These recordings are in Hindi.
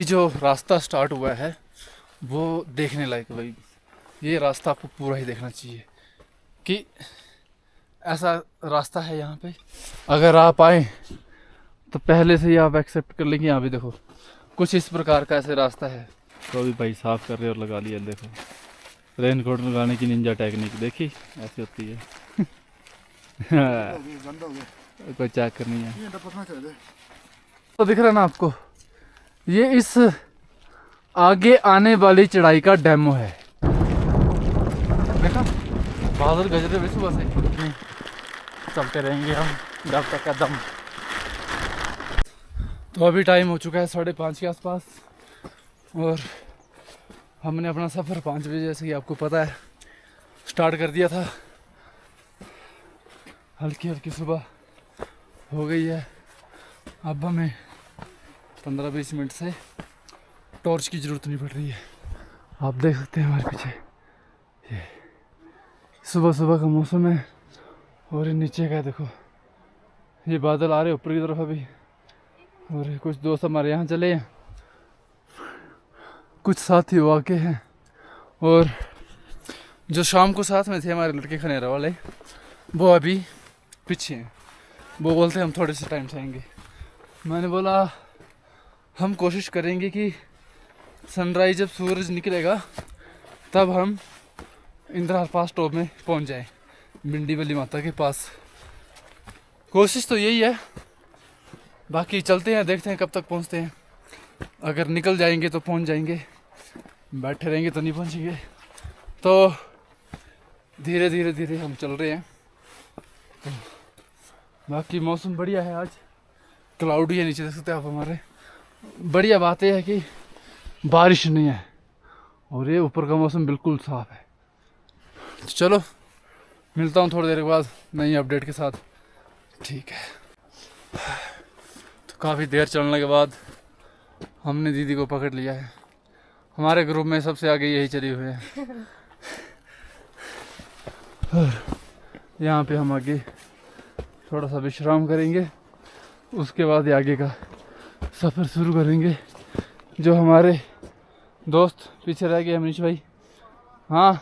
जो रास्ता स्टार्ट हुआ है वो देखने लायक भाई। ये रास्ता आपको पूरा ही देखना चाहिए कि ऐसा रास्ता है यहाँ पे। अगर आप आए तो पहले से ही आप एक्सेप्ट कर लेंगे। यहाँ पे देखो कुछ इस प्रकार का ऐसे रास्ता है। तो अभी भाई साफ कर रहे और लगा लिया। देखो रेनकोट लगाने की निंजा टेक्निक देखी ऐसी होती है। कोई चेक करनी है तो दिख रहा ना आपको, ये इस आगे आने वाली चढ़ाई का डेमो है। देखा बादल गजरे भी सुबह से। चलते रहेंगे हम जब तक का दम। तो अभी टाइम हो चुका है 5:30 के आसपास और हमने अपना सफ़र 5 बजे जैसे कि आपको पता है स्टार्ट कर दिया था। हल्की हल्की सुबह हो गई है। अब हमें 15-20 मिनट से टॉर्च की ज़रूरत नहीं पड़ रही है। आप देख सकते हैं हमारे पीछे ये सुबह सुबह का मौसम है और ये नीचे का देखो ये बादल आ रहे ऊपर की तरफ अभी। और कुछ दोस्त हमारे यहाँ चले हैं, कुछ साथी वो आके हैं और जो शाम को साथ में थे हमारे लड़के खनेरा वाले वो अभी पीछे हैं। वो बोलते हैं हम थोड़े से टाइम से आएंगे। मैंने बोला हम कोशिश करेंगे कि सनराइज जब सूरज निकलेगा तब हम इंद्रहार पास टॉप में पहुंच जाएं, भिंडी वाली माता के पास। कोशिश तो यही है, बाकी चलते हैं देखते हैं कब तक पहुंचते हैं। अगर निकल जाएंगे तो पहुंच जाएंगे, बैठे रहेंगे तो नहीं पहुंचेंगे। तो धीरे धीरे धीरे हम चल रहे हैं। तो बाकी मौसम बढ़िया है, आज क्लाउडी है नीचे देख सकते हैं आप हमारे। बढ़िया बात यह है कि बारिश नहीं है और ये ऊपर का मौसम बिल्कुल साफ है। तो चलो मिलता हूँ थोड़ी देर के बाद नई अपडेट के साथ। ठीक है। तो काफ़ी देर चलने के बाद हमने दीदी को पकड़ लिया है। हमारे ग्रुप में सबसे आगे यही चली हुई है। यहाँ पे हम आगे थोड़ा सा विश्राम करेंगे, उसके बाद आगे का सफ़र शुरू करेंगे। जो हमारे दोस्त पीछे रह गए मनीष भाई, हाँ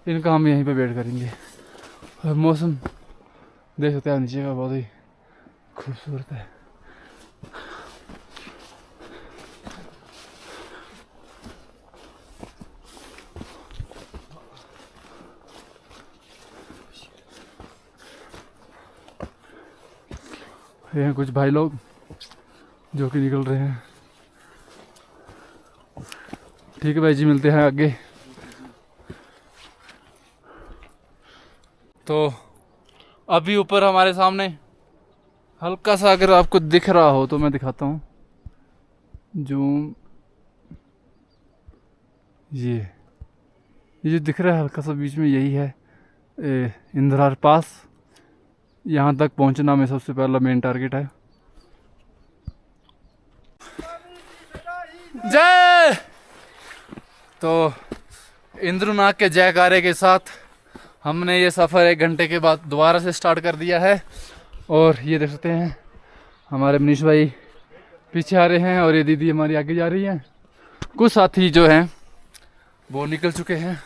इनका हम यहीं पे वेट करेंगे। और मौसम देख सकते हैं नीचे का बहुत ही खूबसूरत है। ये हैं कुछ भाई लोग जो कि निकल रहे हैं। ठीक है भाई जी, मिलते हैं आगे। तो अभी ऊपर हमारे सामने हल्का सा अगर आपको दिख रहा हो तो मैं दिखाता हूँ। जूम, ये जो दिख रहा है हल्का सा बीच में यही है इंद्रहार पास। यहाँ तक पहुँचना में सबसे पहला मेन टारगेट है। जय। तो इंद्रनाथ के जयकारे के साथ हमने ये सफ़र 1 घंटे के बाद दोबारा से स्टार्ट कर दिया है। और ये देख सकते हैं हमारे मनीष भाई पीछे आ रहे हैं और ये दीदी हमारी आगे जा रही हैं। कुछ साथी जो हैं वो निकल चुके हैं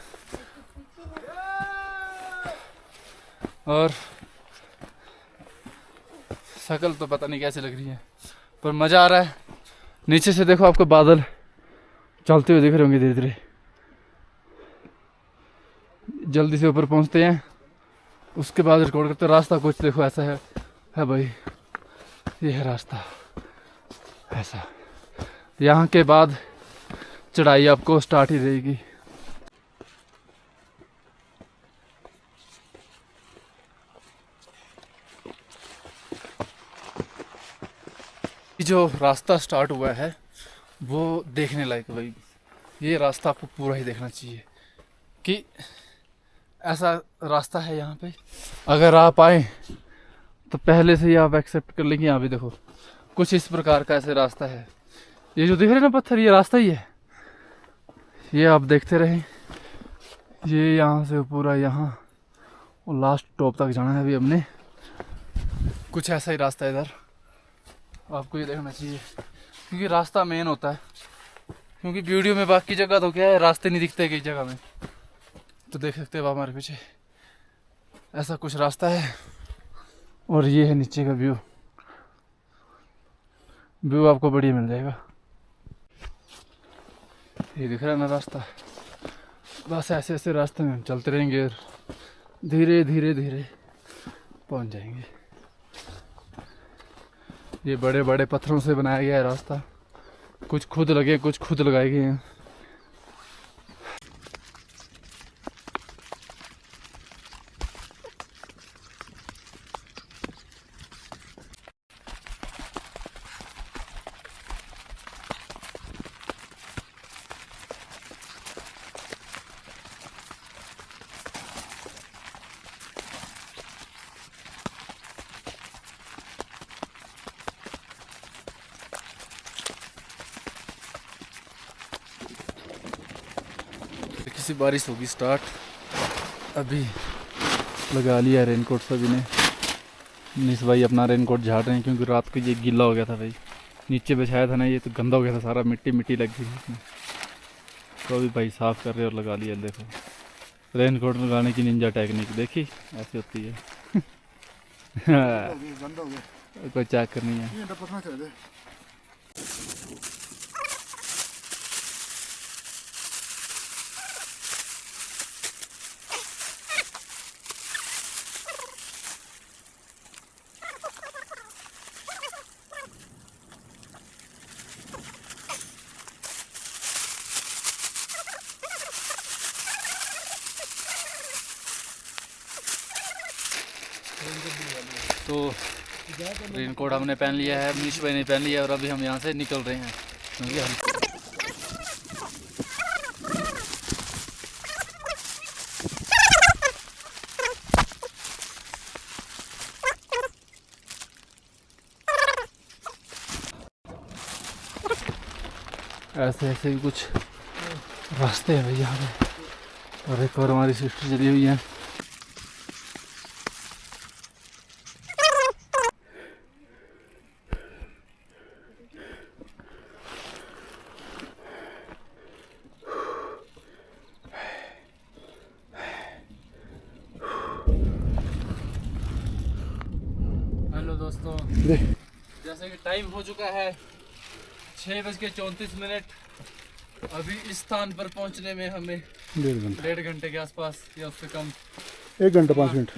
और शक्ल तो पता नहीं कैसे लग रही है पर मज़ा आ रहा है। नीचे से देखो आपको बादल चलते हुए दिख रहे होंगे धीरे धीरे। जल्दी से ऊपर पहुंचते हैं, उसके बाद रिकॉर्ड करते हैं। रास्ता कुछ देखो ऐसा है भाई, ये है रास्ता ऐसा। यहाँ के बाद चढ़ाई आपको स्टार्ट ही रहेगी। जो रास्ता स्टार्ट हुआ है वो देखने लायक भाई। ये रास्ता आपको पूरा ही देखना चाहिए कि ऐसा रास्ता है यहाँ पे। अगर आप आए तो पहले से ही आप एक्सेप्ट कर लेंगे। यहाँ पे देखो कुछ इस प्रकार का ऐसे रास्ता है। ये जो दिख रहे हैं ना पत्थर, ये रास्ता ही है। ये आप देखते रहें, ये यहाँ से पूरा यहाँ और लास्ट टॉप तक जाना है। अभी हमने कुछ ऐसा ही रास्ता है इधर, आपको ये देखना चाहिए। क्योंकि रास्ता मेन होता है, क्योंकि वीडियो में बाकी जगह तो क्या है, रास्ते नहीं दिखते कई जगह में। तो देख सकते हो हमारे पीछे ऐसा कुछ रास्ता है, और ये है नीचे का व्यू। व्यू आपको बढ़िया मिल जाएगा। ये दिख रहा है ना रास्ता, बस ऐसे ऐसे रास्ते में हम चलते रहेंगे और धीरे धीरे धीरे पहुंच जाएंगे। ये बड़े बड़े पत्थरों से बनाया गया है रास्ता, कुछ खुद लगे कुछ खुद लगाए गए हैं। किसी बारिश होगी स्टार्ट। अभी लगा लिया रेनकोट सभी ने। निस भाई अपना रेनकोट झाड़ रहे हैं क्योंकि रात को ये गीला हो गया था भाई, नीचे बिछाया था ना, ये तो गंदा हो गया था सारा, मिट्टी मिट्टी लग गई इसमें। तो अभी भाई साफ कर रहे और लगा लिया। देखो रेनकोट लगाने की निंजा टेक्निक देखी, ऐसी होती है। कोई चेक करनी है। तो रेनकोट हमने पहन लिया है, मनीष भाई ने पहन लिया है, और अभी हम यहाँ से निकल रहे हैं क्योंकि हम ऐसे ऐसे ही कुछ रास्ते हैं भाई यहाँ पे। और एक और हमारी सिस्टर चली हुई है। हेलो दोस्तों, जैसे कि टाइम हो चुका है 6:34। अभी इस स्थान पर पहुंचने में हमें 1.5 घंटे के आसपास या उससे कम 1 घंटा 5 मिनट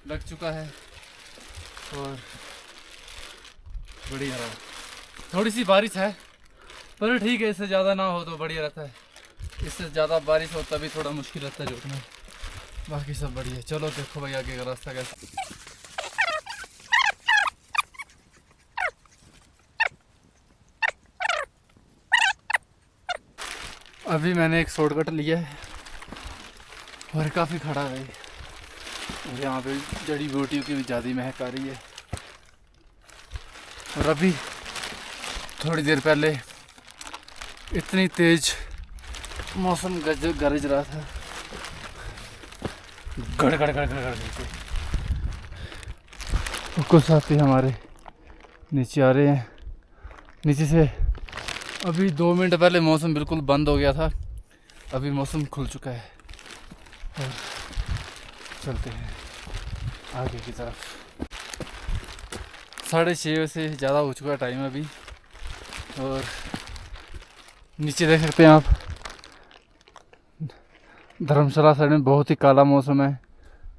लग चुका है। और बढ़िया रहा, थोड़ी सी बारिश है पर ठीक है, इससे ज़्यादा ना हो तो बढ़िया रहता है। इससे ज़्यादा बारिश हो तभी थोड़ा मुश्किल रहता है रुकना, बाकी सब बढ़िया। चलो देखो भाई आगे का रास्ता कैसा। अभी मैंने एक शॉर्टकट लिया है और काफ़ी खड़ा है, और यहाँ पे जड़ी बूटियों की भी ज़्यादा महक आ रही है। और अभी थोड़ी देर पहले इतनी तेज मौसम गरज रहा था, गड़ गड़ गड़ गड़ गड़। कुछ साथी हमारे नीचे आ रहे हैं। नीचे से अभी 2 मिनट पहले मौसम बिल्कुल बंद हो गया था, अभी मौसम खुल चुका है। और चलते हैं आगे की तरफ। 6:30 से ज़्यादा हो चुका है टाइम अभी। और नीचे देख सकते हैं आप, धर्मशाला साइड में बहुत ही काला मौसम है।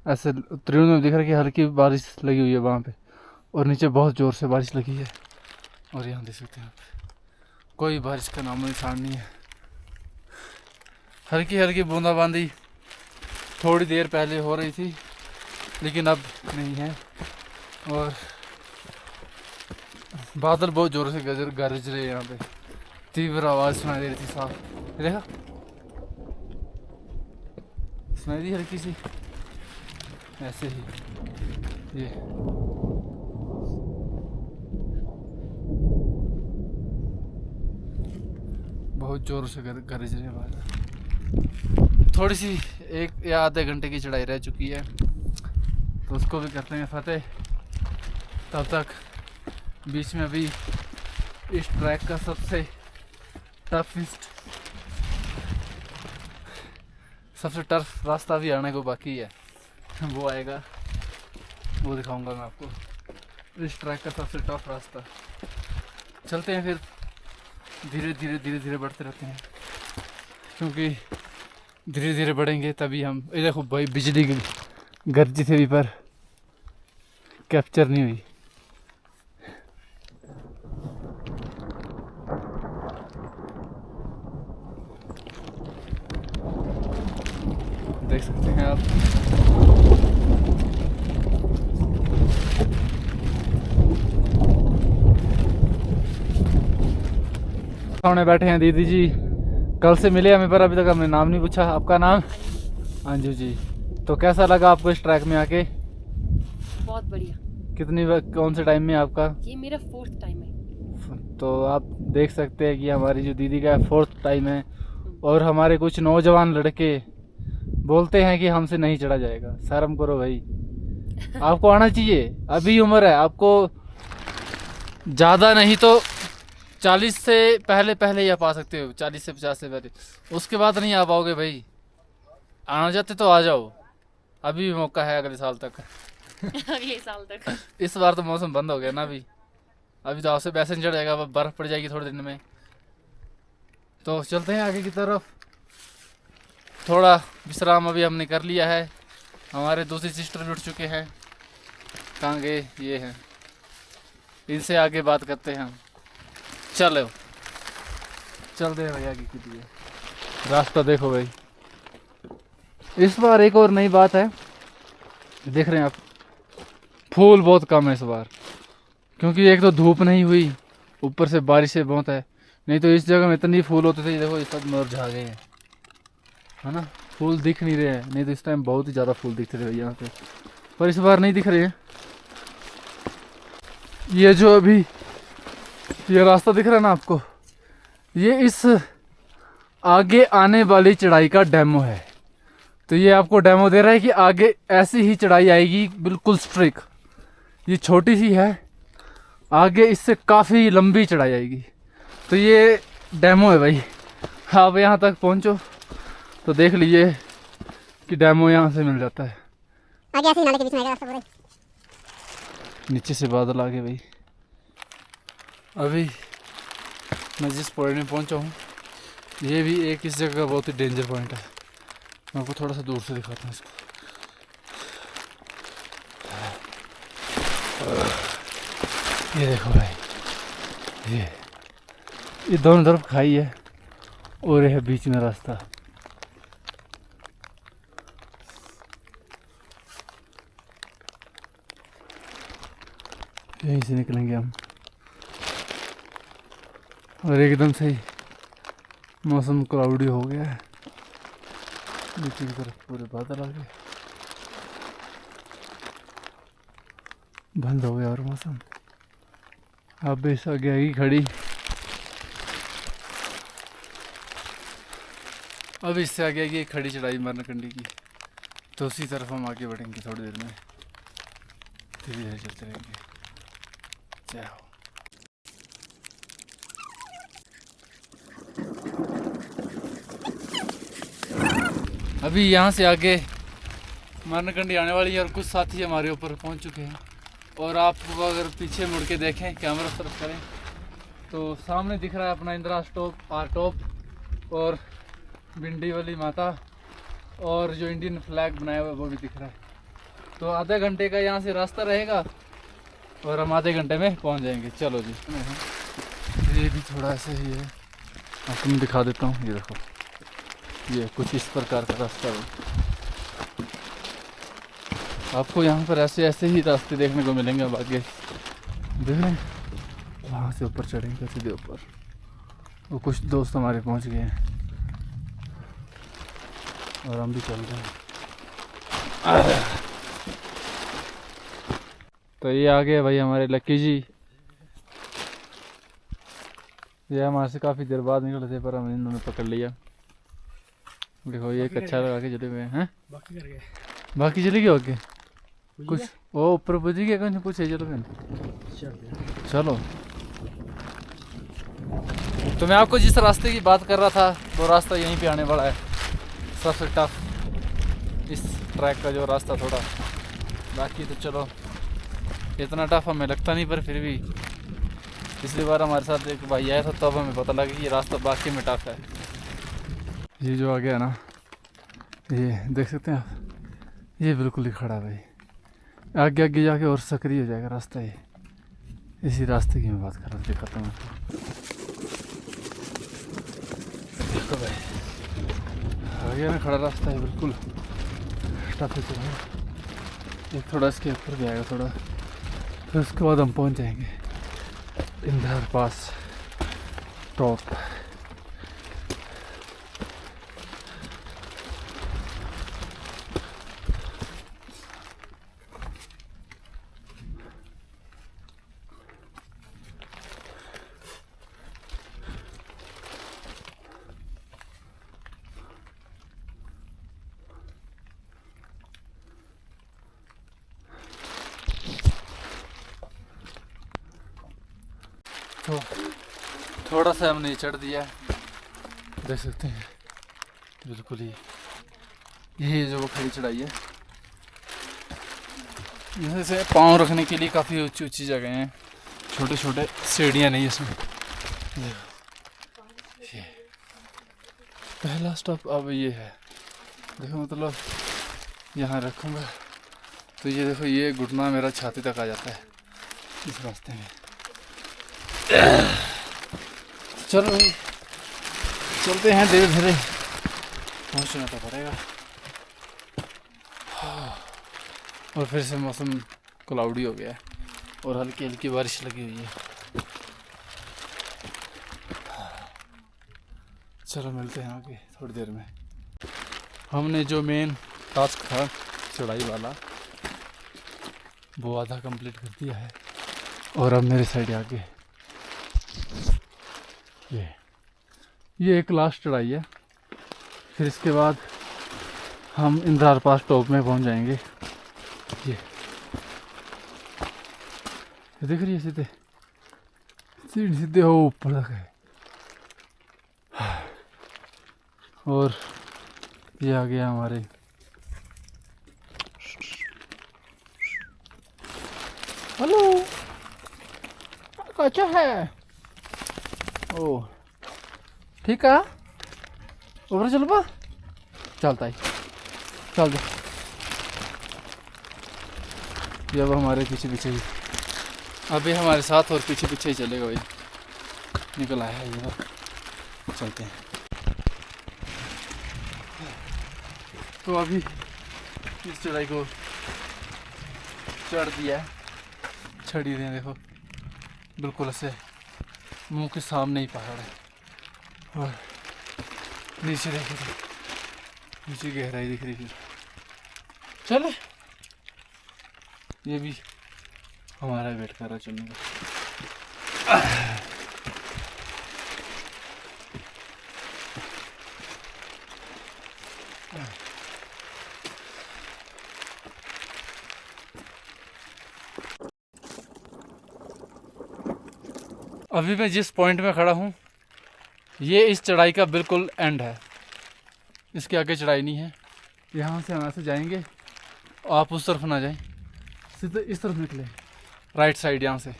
ऐसे त्रिवेणी में दिख रहा है कि हल्की बारिश लगी हुई है वहाँ पे, और नीचे बहुत ज़ोर से बारिश लगी है। और यहाँ देख सकते हैं आप, कोई बारिश का नामो निशान नहीं है। हल्की हल्की बूंदाबांदी थोड़ी देर पहले हो रही थी, लेकिन अब नहीं है। और बादल बहुत ज़ोर से गरज रहे हैं। यहाँ पे तीव्र आवाज़ सुनाई दे रही थी साफ, देखा सुनाई दी हल्की सी, ऐसे ही ये बहुत जोर से गरज रहे हैं। थोड़ी सी 1 या आधे घंटे की चढ़ाई रह चुकी है, तो उसको भी कर लेंगे फतेह। तब तक बीच में अभी इस ट्रैक का सबसे टफ रास्ता भी आने को बाकी है, वो आएगा, वो दिखाऊंगा मैं आपको। इस ट्रैक का सबसे टफ रास्ता। चलते हैं फिर, धीरे धीरे बढ़ते रहते हैं, क्योंकि धीरे धीरे बढ़ेंगे तभी हम। ये देखो भाई, बिजली गरजी थी पर कैप्चर नहीं हुई। देख सकते हैं आप, सामने बैठे हैं दीदी जी, कल से मिले हमें पर अभी तक हमने नाम नहीं पूछा। आपका नाम? अंजू जी। तो कैसा लगा आपको इस ट्रैक में आके? बहुत बढ़िया। कौन से टाइम में आपका? ये मेरा 4th टाइम है। तो आप देख सकते हैं कि हमारी जो दीदी का 4th टाइम है, और हमारे कुछ नौजवान लड़के बोलते हैं कि हमसे नहीं चढ़ा जाएगा। शर्म करो भाई, आपको आना चाहिए, अभी उम्र है आपको। ज़्यादा नहीं तो 40 से पहले ही आप आ सकते हो, 40 से 50 से पहले, उसके बाद नहीं आ पाओगे भाई। आना चाहते तो आ जाओ, अभी भी मौका है अगले साल तक। अगले साल तक। इस बार तो मौसम बंद हो गया ना अभी तो आपसे पैसेंजर चढ़ जाएगा, बर्फ पड़ जाएगी थोड़े दिन में। तो चलते हैं आगे की तरफ। थोड़ा विश्राम अभी हमने कर लिया है, हमारे दूसरी सिस्टर भी उठ चुके हैं। कहाँ गए? ये हैं, इनसे आगे बात करते हैं हम। चलो चलते हैं भैया की लिए। रास्ता देखो भाई। इस बार एक और नई बात है, देख रहे हैं आप, फूल बहुत कम है इस बार, क्योंकि एक तो धूप नहीं हुई, ऊपर से बारिशें बहुत है। नहीं तो इस जगह में इतनी फूल होते थे, देखो इस सब मुरझा गए हैं, है ना, फूल दिख नहीं रहे हैं। नहीं तो इस टाइम बहुत ही ज़्यादा फूल दिखते थे भैया यहाँ पे, पर इस बार नहीं दिख रहे हैं। ये जो अभी ये रास्ता दिख रहा है ना आपको, ये इस आगे आने वाली चढ़ाई का डेमो है। तो ये आपको डेमो दे रहा है कि आगे ऐसी ही चढ़ाई आएगी, बिल्कुल स्ट्रेट। ये छोटी सी है, आगे इससे काफ़ी लंबी चढ़ाई आएगी। तो ये डेमो है भाई, आप यहाँ तक पहुँचो तो देख लीजिए कि डेमो यहाँ से मिल जाता है। आगे ऐसे ही नाले के बीच में आएगा रास्ता पूरा। नीचे से बादल आ गए भाई। अभी मैं जिस पॉइंट में पहुँचा हूँ, ये भी एक इस जगह का बहुत ही डेंजर पॉइंट है। मैं आपको थोड़ा सा दूर से दिखाता हूँ इसको। ये देखो भाई, ये दोनों तरफ खाई है और ये है बीच में रास्ता। यहीं से निकलेंगे हम, और एकदम से ही मौसम क्लाउडी हो गया है, नीचे की तरफ पूरे बादल आ गए, बंद हो गया और मौसम। अब इस आगे आएगी खड़ी, अब इससे आगे आएगी खड़ी चढ़ाई मरनकंडी की। तो उसी तरफ हम आगे बढ़ेंगे थोड़ी देर में, धीरे धीरे चलते रहेंगे। जय हो। अभी यहाँ से आगे मरनकंडी आने वाली है और कुछ साथी हमारे ऊपर पहुँच चुके हैं। और आपको अगर पीछे मुड़ के देखें, कैमरा तरफ करें, तो सामने दिख रहा है अपना इंदिरा स्टॉप आर टॉप और भिंडी वाली माता, और जो इंडियन फ्लैग बनाया हुआ है वो भी दिख रहा है। तो आधे घंटे का यहाँ से रास्ता रहेगा और हम आधे घंटे में पहुँच जाएंगे। चलो जी। ये भी थोड़ा ऐसे ही है, आपको मैं दिखा देता हूँ। ये देखो, ये कुछ इस प्रकार का रास्ता है। आपको यहाँ पर ऐसे ही रास्ते देखने को मिलेंगे। अब आगे देख रहे हैं, वहाँ से ऊपर चढ़ेंगे सीधे ऊपर। वो कुछ दोस्त हमारे पहुँच गए हैं और हम भी चल रहे हैं। तो ये आ गए भाई हमारे लक्की जी। ये हमारे से काफ़ी देर बाद निकले थे, पर हम इन्होंने पकड़ लिया। देखो ये कच्चा लगा के चले हुए हैं। बाकी चले गए आगे कुछ, वो ऊपर पुजी गया कुछ है। चलो चलो तो मैं आपको जिस रास्ते की बात कर रहा था वो रास्ता यहीं पे आने वाला है, सबसे टफ इस ट्रैक का जो रास्ता थोड़ा। बाकी तो चलो इतना टफ हमें लगता नहीं, पर फिर भी पिछली बार हमारे साथ एक भाई आया था तब हमें पता लगा कि ये रास्ता बाकी में टफ है। ये जो आ गया ना, ये देख सकते हैं आप, ये बिल्कुल ही खड़ा है भाई। आगे आगे जाके और सक्रिय हो जाएगा रास्ता। ये इसी रास्ते की मैं बात कर रहा था, दिखाता हूँ देखो भाई, आ गया ना खड़ा रास्ता है, बिल्कुल टफ है। चलो एक थोड़ा इसके ऊपर भी आएगा थोड़ा, फिर उसके बाद हम पहुँच जाएंगे इंद्रार पास टॉप। तो थोड़ा सा हमने चढ़ दिया, देख सकते हैं बिल्कुल ही। यही जो वो खड़ी चढ़ाई है, जैसे पाँव रखने के लिए काफ़ी ऊंची ऊंची जगह हैं, छोटे छोटे सीढ़ियाँ नहीं इसमें। ये पहला स्टॉप अब ये है, देखो मतलब यहाँ रखूँगा तो ये देखो, ये घुटना मेरा छाती तक आ जाता है इस रास्ते में। चलो चलते हैं, धीरे धीरे पहुँचना तो पड़ेगा। और फिर से मौसम क्लाउडी हो गया है और हल्की हल्की बारिश लगी हुई है। चलो मिलते हैं आगे थोड़ी देर में। हमने जो मेन टास्क था चढ़ाई वाला वो आधा कंप्लीट कर दिया है, और अब मेरे साइड आगे ये एक लास्ट चढ़ाई है, फिर इसके बाद हम इंद्रार पास टॉप में पहुंच जाएंगे। ये दिख रही है सीधे सीधे सीधे हो ऊपर तक है। और ये आ गया हमारे हेलो अच्छा है। ओ ठीक है, ऊपर चल पा चलता है, चल जा। ये अब हमारे पीछे पीछे ही, अभी हमारे साथ और पीछे पीछे ही चलेगा भाई, निकल आया है ये। चलते हैं। तो अभी इस चढ़ाई को चढ़ दिया है, चढ़ी रहे हैं, देखो बिल्कुल ऐसे मुंह के सामने ही पहाड़ है। और नीचे देखो तो नीचे गहराई दिख रही है। चले, ये भी हमारा वेट कर रहा है चलने का। अभी मैं जिस पॉइंट में खड़ा हूँ ये इस चढ़ाई का बिल्कुल एंड है, इसके आगे चढ़ाई नहीं है। यहाँ से हम ऐसे जाएंगे, आप उस तरफ ना जाएं, सीधे इस तरफ निकले राइट साइड यहाँ से,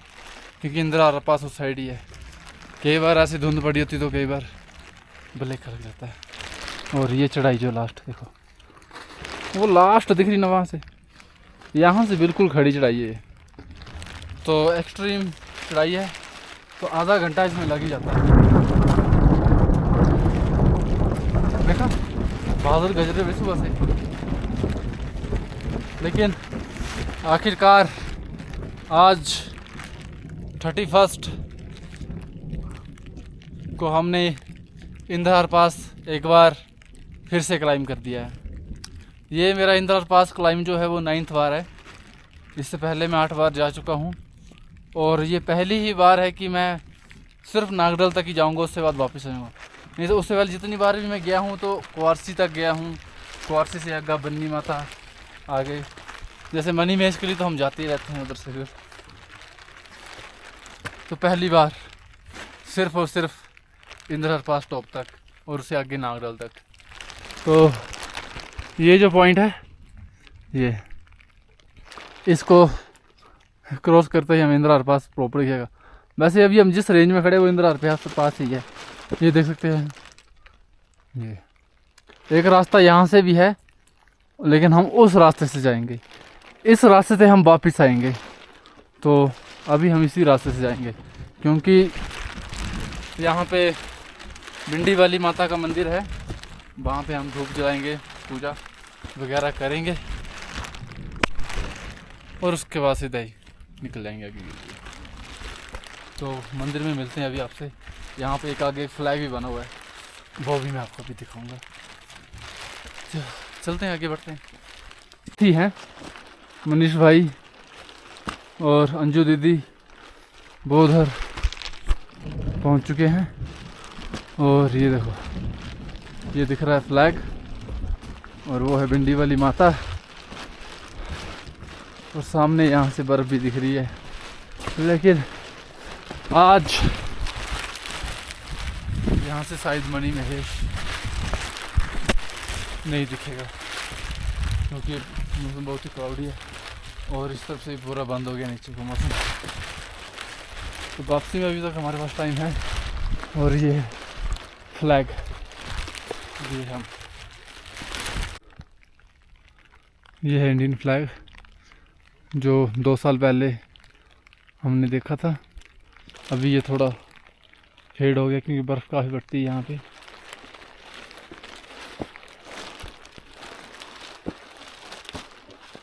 क्योंकि इंदिरा पास उस साइड ही है। कई बार ऐसी धुंध पड़ी होती तो कई बार ब्लैक लग जाता है। और ये चढ़ाई जो लास्ट देखो, वो लास्ट दिख रही ना वहाँ से, यहाँ से बिल्कुल खड़ी चढ़ाई है। तो एक्सट्रीम चढ़ाई है, तो आधा घंटा इसमें लग ही जाता है। देखा बहादुर गजरे हुए सुबह से, लेकिन आखिरकार आज 31 को हमने इंद्रार पास एक बार फिर से क्लाइम कर दिया है। ये मेरा इंद्रार पास क्लाइम जो है वो 9th बार है। इससे पहले मैं 8 बार जा चुका हूँ, और ये पहली ही बार है कि मैं सिर्फ नागडल तक ही जाऊँगा, उससे बाद वापस आऊँगा। नहीं तो उससे पहले जितनी बार भी मैं गया हूँ तो क्वारसी तक गया हूँ, क्वारसी से आगे बन्नी माता आगे, जैसे मनी महेश के लिए तो हम जाते ही रहते हैं उधर से। फिर तो पहली बार सिर्फ और सिर्फ इंद्रहर पास टॉप तक और उससे आगे नागडल तक। तो ये जो पॉइंट है ये, इसको क्रॉस करते ही हम इंद्रहर पास प्रॉपर दिखेगा। वैसे अभी हम जिस रेंज में खड़े वो इंद्रहर पास ही है, ये देख सकते हैं। ये एक रास्ता यहाँ से भी है, लेकिन हम उस रास्ते से जाएंगे, इस रास्ते से हम वापस आएंगे। तो अभी हम इसी रास्ते से जाएंगे, क्योंकि यहाँ पे भिंडी वाली माता का मंदिर है, वहाँ पे हम धूप जलाएंगे, पूजा वगैरह करेंगे और उसके बाद सीधा ही निकल जाएंगे आगे। तो मंदिर में मिलते हैं अभी आपसे। यहाँ पे एक आगे फ्लैग भी बना हुआ है, वो भी मैं आपको भी दिखाऊंगा। चलते हैं, आगे बढ़ते हैं। ठीक है, मनीष भाई और अंजू दीदी वो उधर पहुँच चुके हैं। और ये देखो, ये दिख रहा है फ्लैग, और वो है भिंडी वाली माता, और सामने यहाँ से बर्फ़ भी दिख रही है। लेकिन आज यहाँ से शायद मणि महेश नहीं दिखेगा, क्योंकि मौसम बहुत ही क्लाउडी है और इस तरफ से पूरा बंद हो गया नीचे का मौसम। तो वापसी में अभी तक हमारे पास टाइम है। और ये फ्लैग, ये है इंडियन फ्लैग, जो 2 साल पहले हमने देखा था। अभी ये थोड़ा फेड हो गया क्योंकि बर्फ़ काफ़ी पड़ती है यहाँ पे।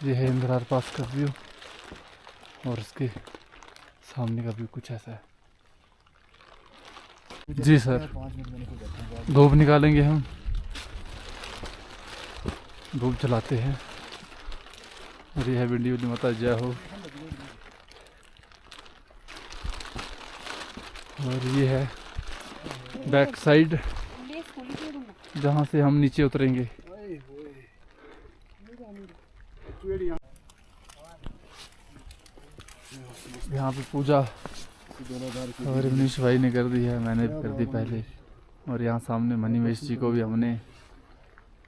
ये है इंद्रहर पास का व्यू, और इसके सामने का व्यू कुछ ऐसा है। जी सर, धूप निकालेंगे हम, धूप जलाते हैं। और ये है भिंडी वाली माता, जय हो। और ये है बैक साइड, जहाँ से हम नीचे उतरेंगे। यहाँ पे पूजा और मनीष भाई ने कर दी है, मैंने भी कर दी पहले। और यहाँ सामने मणि महेश जी को भी हमने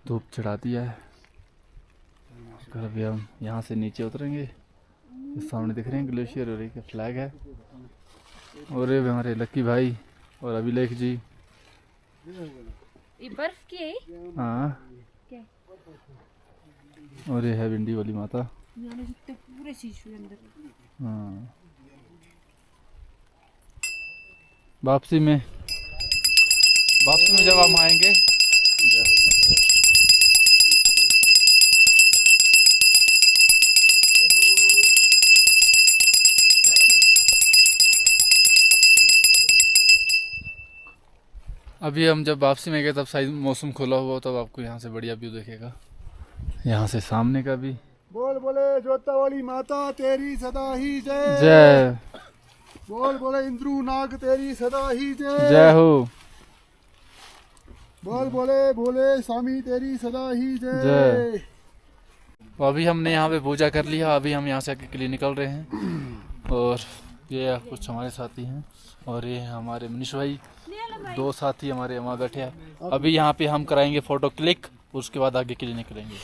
धूप चढ़ा दिया है। और अभी हम यहाँ से नीचे उतरेंगे। इस सामने दिख रहे हैं ग्लेशियर और एक फ्लैग है। और ये हमारे लक्की भाई और अभिलेख जी। ये बर्फ की है? हाँ, और ये है भिंडी वाली माता। पूरे शीशे अंदर। हाँ, वापसी में जब हम आएंगे, अभी हम जब वापसी में गए तब शायद मौसम खुला हुआ, तब आपको यहाँ से बढ़िया व्यू दिखेगा। यहाँ से सामने का भी। बोल बोले जोता वाली माता तेरी सदा ही जय। जय। बोल बोले इंद्रू नाग तेरी सदा ही जय। जय हो। बोल बोले भोले स्वामी तेरी सदा ही जय। जय। तो अभी हमने यहाँ पे पूजा कर लिया, अभी हम यहाँ से आगे के लिए निकल रहे हैं। और ये कुछ हमारे साथी हैं, और ये हमारे मनीष भाई, 2 साथी हमारे वहाँ बैठे हैं। अभी यहाँ पे हम कराएंगे फ़ोटो क्लिक, उसके बाद आगे के लिए निकलेंगे।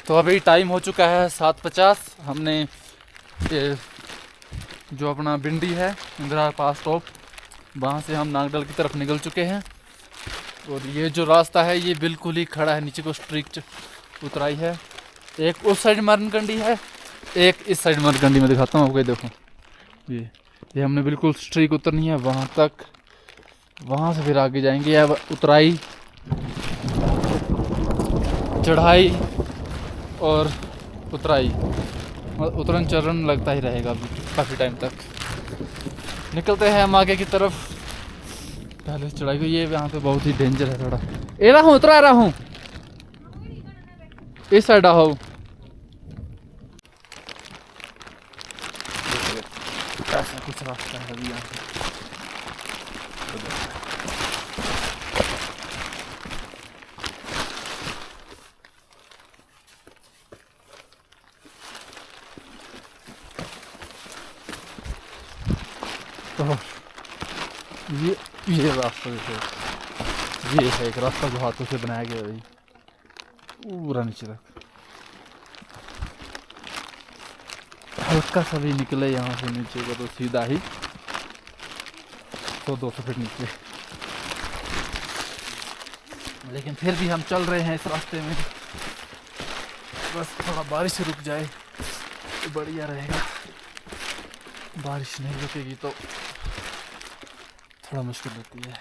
तो अभी टाइम हो चुका है 7:50। हमने ये जो अपना भिंडी है इंदिरा पास टॉप, वहाँ से हम नागडल की तरफ निकल चुके हैं। और ये जो रास्ता है ये बिल्कुल ही खड़ा है, नीचे को स्ट्रिक्ट उतराई है। एक उस साइड मरनकंडी है, एक इस साइड मरनकंडी में दिखाता हूँ आपको। देखो ये हमने बिल्कुल स्ट्रिक उतरनी है वहाँ तक, वहाँ से फिर आगे जाएंगे। अब उतराई, चढ़ाई और उतराई, उतरन चरण लगता ही रहेगा अभी काफ़ी टाइम तक। निकलते हैं हम आगे की तरफ। पहले चढ़ाई को, ये यहाँ पे बहुत ही डेंजर है थोड़ा। ए रहा हूँ, उतरा रहा हूँ, इस साइड आओ। ऐसा कुछ रास्ता है अभी यहाँ पे। तो ये ये रास्ता देखो, ये है एक रास्ता जो हाथों से बनाया गया भाई, पूरा नीचे तक। हल्का सा भी निकले यहाँ से नीचे को तो सीधा ही 100-200 फीट नीचे। लेकिन फिर भी हम चल रहे हैं इस रास्ते में, बस थोड़ा बारिश रुक जाए तो बढ़िया रहेगा। बारिश नहीं रुकेगी तो थोड़ा मुश्किल होती है।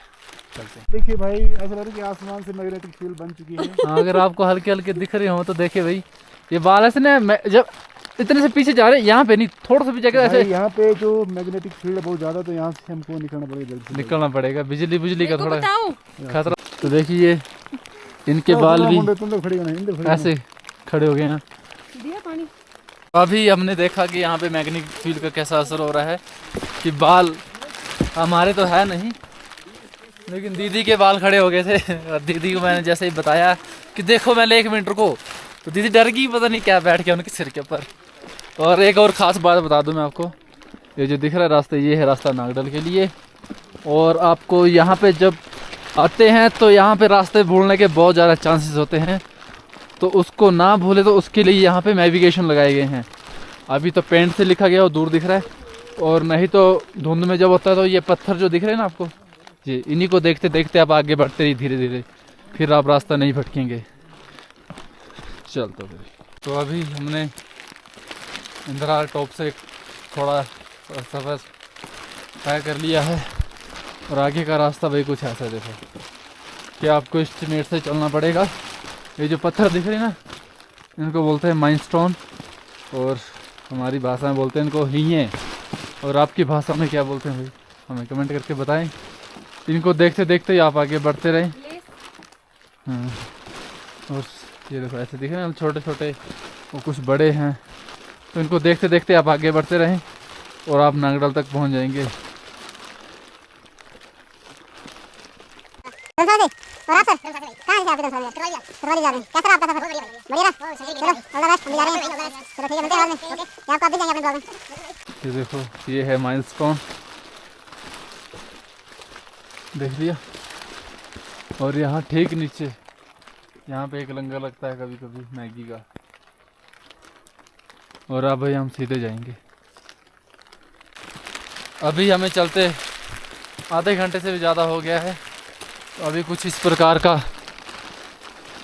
चलते हैं। देखिए भाई, ऐसा लग रहा है कि आसमान से मैग्नेटिक फील्ड बन चुकी है। हाँ, अगर आपको हल्के हल्के दिख रहे हो तो देखिए भाई, ये बाल ऐसे ना जब इतने से पीछे जा रहे हैं, यहाँ पे नहीं, थोड़ा सा भी जगह ऐसे यहाँ पे जो मैग्नेटिक फील्ड है बहुत ज्यादा, तो यहाँ से हमको निकलना पड़ेगा जल्दी से। निकलना पड़ेगा। बिजली का थोड़ा बताओ खतरा। तो देखिए ये इनके बाल भी तुम तो खड़े हो ना, ऐसे खड़े हो गए हैं। दिया पानी। अभी हमने देखा कि यहाँ पे मैग्नेटिक फील्ड का कैसा असर हो रहा है कि बाल हमारे तो है नहीं, लेकिन दीदी के बाल खड़े हो गए थे। और दीदी को मैंने जैसे ही बताया कि देखो मैं 1 मिनट रुको, तो दीदी डर गई, पता नहीं क्या बैठ गया उनके सिर के ऊपर। और एक और ख़ास बात बता दूं मैं आपको, ये जो दिख रहा है रास्ता, ये है रास्ता नागडल के लिए। और आपको यहाँ पे जब आते हैं तो यहाँ पे रास्ते भूलने के बहुत ज़्यादा चांसेस होते हैं, तो उसको ना भूले तो उसके लिए यहाँ पे नेविगेशन लगाए गए हैं। अभी तो पेंट से लिखा गया और दूर दिख रहा है, और नहीं तो धुंध में जब होता है तो ये पत्थर जो दिख रहे हैं ना आपको, ये इन्हीं को देखते देखते आप आगे बढ़ते रहिए धीरे धीरे, फिर आप रास्ता नहीं भटकेंगे। चलते तो अभी हमने इंदिरा टॉप से थोड़ा सफ़र तय कर लिया है, और आगे का रास्ता भाई कुछ ऐसा देखो कि आपको एस्टिमेट से चलना पड़ेगा। ये जो पत्थर दिख रहे हैं ना, इनको बोलते हैं माइनस्टोन, और हमारी भाषा में बोलते हैं इनको हीये, और आपकी भाषा में क्या बोलते हैं भाई हमें कमेंट करके बताएं। इनको देखते देखते ही आप आगे बढ़ते रहें। हाँ, और ये देखो ऐसे दिख रहे हैं छोटे छोटे, वो कुछ बड़े हैं, तो इनको देखते देखते आप आगे बढ़ते रहें और आप नागडल तक पहुंच जाएंगे। और आप सर कहाँ से आप इधर करवाली जा रहे हैं? कैसा रहा आपका सफर? बढ़िया रहा? चलो ऑल द बेस्ट, हम जा रहे हैं। चलो ठीक है, मिलते हैं बाद में। ओके, या आपको आप भी जाएंगे अपने ब्लॉग में। ये देखो, ये है माइलस्टोन, देख लिया। और यहाँ ठीक नीचे यहाँ पे एक लंगर लगता है कभी कभी मैगी का। और अब भाई हम सीधे जाएंगे। अभी हमें चलते आधे घंटे से भी ज़्यादा हो गया है, तो अभी कुछ इस प्रकार का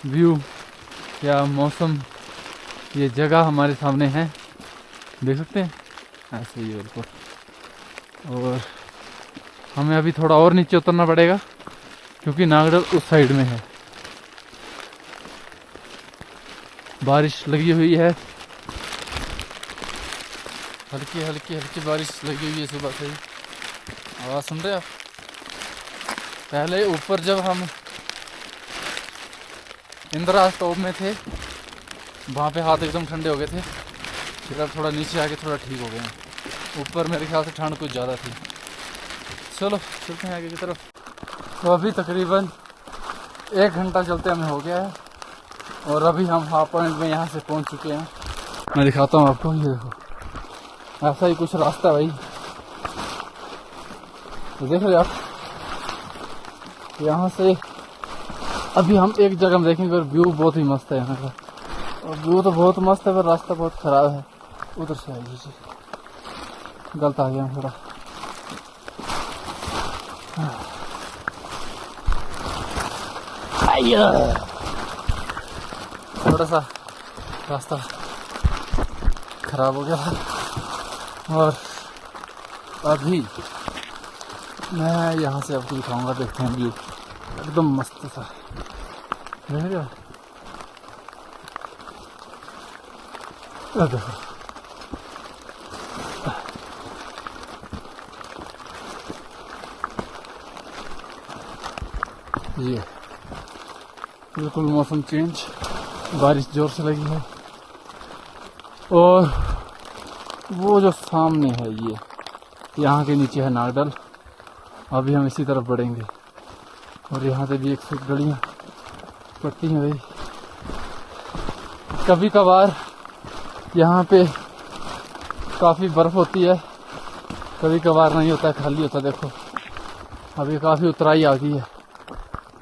व्यू या मौसम, ये जगह हमारे सामने है, देख सकते हैं ऐसे ही बिल्कुल। और हमें अभी थोड़ा और नीचे उतरना पड़ेगा क्योंकि नागडल उस साइड में है। बारिश लगी हुई है, हल्की हल्की हल्की बारिश लगी हुई है सुबह से ही। आवाज़ सुन रहे आप? पहले ऊपर जब हम इंदिरा टॉप में थे वहाँ पे हाथ एकदम ठंडे हो गए थे, फिर अब थोड़ा नीचे आके थोड़ा ठीक हो गए हैं। ऊपर मेरे ख्याल से ठंड कुछ ज़्यादा थी। चलो चलते हैं आगे की तरफ। तो अभी तकरीबन 1 घंटा चलते हमें हो गया है, और अभी हम हाफ पॉइंट में यहाँ से पहुँच चुके हैं। मैं दिखाता हूँ आपको, ये देखो ऐसा ही कुछ रास्ता भाई, तो देख रहे आप यहाँ से। अभी हम एक जगह में देखेंगे और व्यू बहुत ही मस्त है यहाँ का, और व्यू तो बहुत मस्त है पर रास्ता बहुत ख़राब है। उधर से आइए जी, गलत आ गया थोड़ा। थोड़ा सा रास्ता खराब हो गया था। और अभी मैं यहाँ से आपको दिखाऊंगा, देखते हैं व्यू एकदम मस्त सा, देख रहे हो? देखो ये बिल्कुल मौसम चेंज, बारिश जोर से लगी है। और वो जो सामने है ये यहाँ के नीचे है नागडल। अभी हम इसी तरफ बढ़ेंगे, और यहाँ से भी एक से गलियाँ पड़ती हैं भाई। कभी कभार यहाँ पे काफ़ी बर्फ़ होती है, कभी कभार नहीं होता है, खाली होता है। देखो अभी काफ़ी उतराई आ गई है,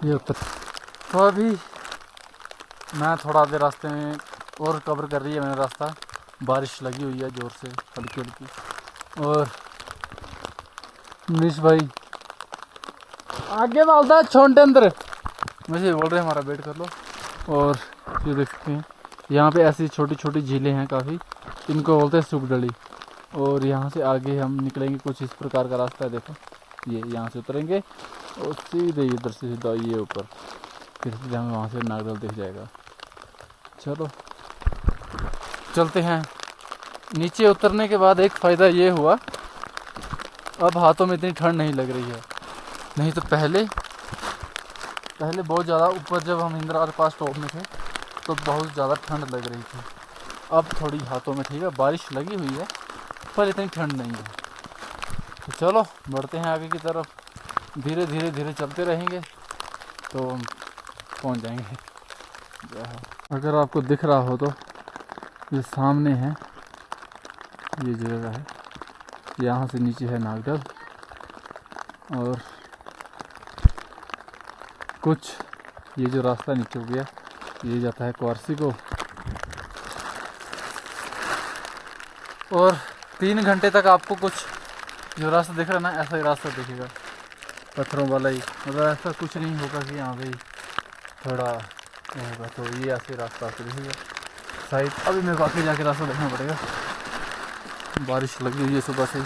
ये उतर। तो अभी मैं थोड़ा देर रास्ते में और कवर कर रही है मैंने रास्ता। बारिश लगी हुई है ज़ोर से, हल्की हल्की। और मनीष भाई आगे डालता है छोटे अंदर, मुझे बोल रहे हैं हमारा वेट कर लो। और ये देख सकते हैं यहाँ पे ऐसी छोटी छोटी झीलें हैं काफ़ी, इनको बोलते हैं सुखडली। और यहाँ से आगे हम निकलेंगे, कुछ इस प्रकार का रास्ता है। देखो ये यहाँ से उतरेंगे और सीधे इधर से सीधा ये ऊपर, फिर सीधे हमें वहाँ से नागदल दिख जाएगा। चलो चलते हैं। नीचे उतरने के बाद एक फ़ायदा ये हुआ, अब हाथों में इतनी ठंड नहीं लग रही है। नहीं तो पहले बहुत ज़्यादा ऊपर जब हम इंदिरा पास टॉप में थे तो बहुत ज़्यादा ठंड लग रही थी। अब थोड़ी हाथों में ठीक है, बारिश लगी हुई है पर इतनी ठंड नहीं है। तो चलो बढ़ते हैं आगे की तरफ, धीरे धीरे धीरे चलते रहेंगे तो हम पहुंच जाएंगे। अगर आपको दिख रहा हो तो ये सामने है, ये जगह है, यहाँ से नीचे है नागदल। और कुछ ये जो रास्ता नीचे हो गया ये जाता है क्वारसी को। और 3 घंटे तक आपको कुछ जो रास्ता दिख रहा है ना, ऐसा ही रास्ता दिखेगा, पत्थरों वाला ही। मतलब ऐसा कुछ नहीं होगा कि यहाँ पे थोड़ा होगा, तो ये ऐसे रास्ता आपको दिखेगा शायद। अभी मेरे को आगे जाके रास्ता देखना पड़ेगा, बारिश लगी हुई है सुबह से ही,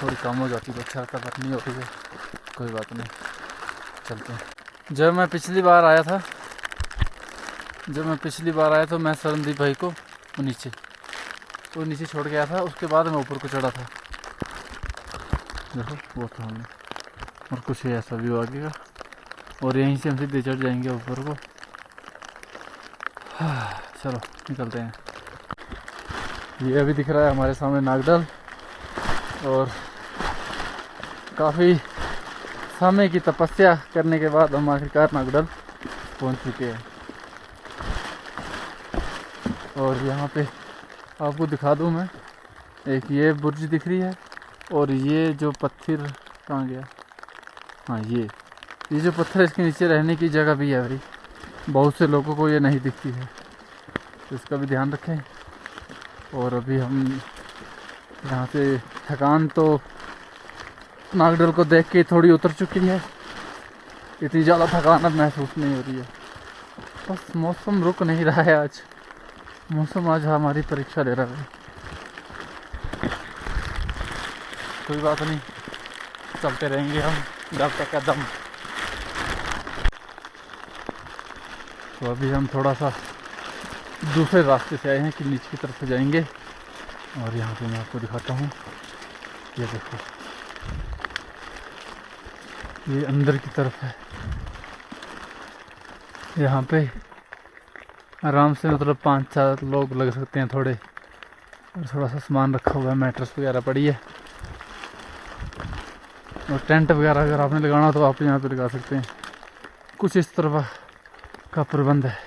थोड़ी कम हो जाती है तो अच्छा रहता, पर नहीं होती है, कोई बात नहीं, चलते हैं। जब मैं पिछली बार आया तो मैं सरनदीप भाई को नीचे छोड़ गया था, उसके बाद मैं ऊपर को चढ़ा था। देखो वो था हमने, और कुछ है ऐसा व्यू आगे का, और यहीं से हम सीधे चढ़ जाएंगे ऊपर को। चलो निकलते हैं। ये अभी दिख रहा है हमारे सामने नागदल, और काफ़ी समय की तपस्या करने के बाद हम आखिरकार नागदल पहुंच चुके हैं। और यहाँ पे आपको दिखा दूँ मैं, एक ये बुर्ज दिख रही है, और ये जो पत्थर कहाँ गया, हाँ ये जो पत्थर, इसके नीचे रहने की जगह भी है भाई, बहुत से लोगों को ये नहीं दिखती है, तो इसका भी ध्यान रखें। और अभी हम यहाँ से थकान तो नागदल को देख के थोड़ी उतर चुकी है, इतनी ज़्यादा थकान अब महसूस नहीं हो रही है। बस मौसम रुक नहीं रहा है, आज मौसम आज हमारी परीक्षा ले रहा है। कोई बात नहीं, चलते रहेंगे हम जब तक कदम। तो अभी हम थोड़ा सा दूसरे रास्ते से आए हैं कि नीचे की तरफ से जाएंगे, और यहाँ पे मैं आपको दिखाता हूँ। ये देखो ये अंदर की तरफ है, यहाँ पे आराम से मतलब 5-4 लोग लग सकते हैं थोड़े, और थोड़ा सा सामान रखा हुआ है, मैट्रेस वगैरह पड़ी है, और टेंट वगैरह अगर आपने लगाना तो आप यहाँ पे लगा सकते हैं। कुछ इस तरह का प्रबंध है।